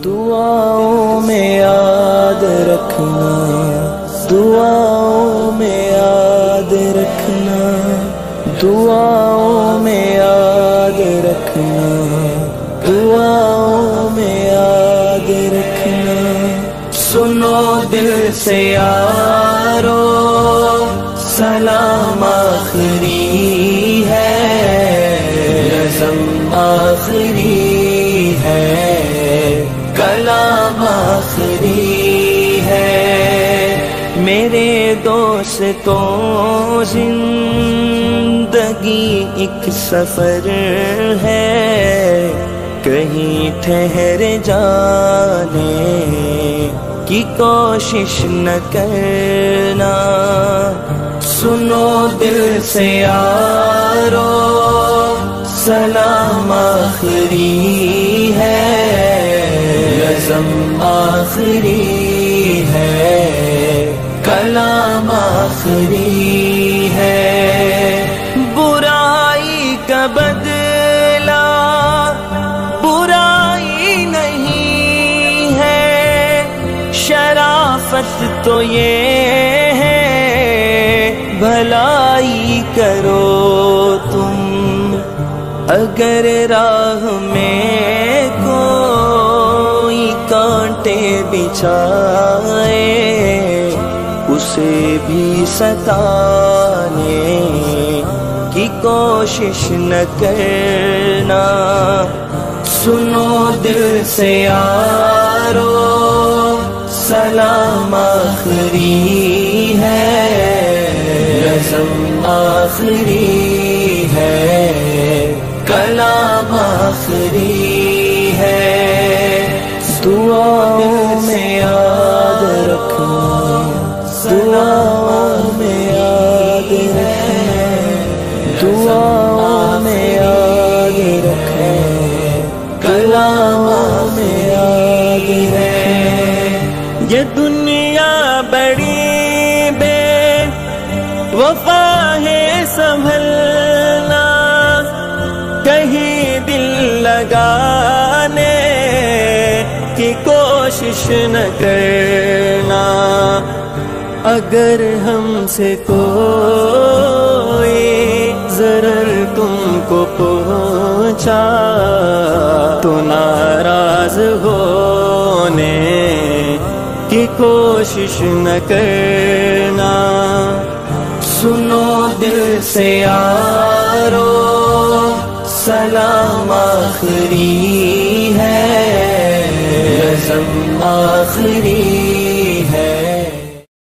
دعاؤں میں یاد رکھنا، دعاؤں میں یاد رکھنا، دعاؤں میں یاد رکھنا، دعاؤں میں یاد رکھنا۔ سنو دل سے یارو، سلام آخری ہے، رسم آخری ہے، کلام آخری ہے۔ میرے دوستوں زندگی ایک سفر ہے، کہیں ٹھہر جانے کی کوشش نہ کرنا۔ سنو دل سے یارو، سلام آخری ہے، رسم آخری ہے، کلام آخری ہے۔ برائی کا بدلہ برائی نہیں ہے، شرافت تو یہ ہے بھلائی کرو تم۔ اگر راہ میں کوئی کانٹے بچھائے، اسے بھی ستانے کی کوشش نہ کرنا۔ سنو دل سے یارو، سلام آخری ہے، رسم آخری ہے، کلام آخری ہے۔ دعاؤں میں یاد رکھنا، دعاؤں میں یاد رکھنا، دعاؤں میں یاد رکھنا، کلام میں یاد رکھنا۔ یہ دنیا بڑی بے وفا ہے سنبھلنا، کہیں دل لگانے کی کوشش نہ کرنا۔ اگر ہم سے کوئی ضرر تم کو پہنچا تو ناراض ہونے کی کوشش نہ کرنا۔ سنو دل سے یارو، سلام آخری ہے، رسم آخری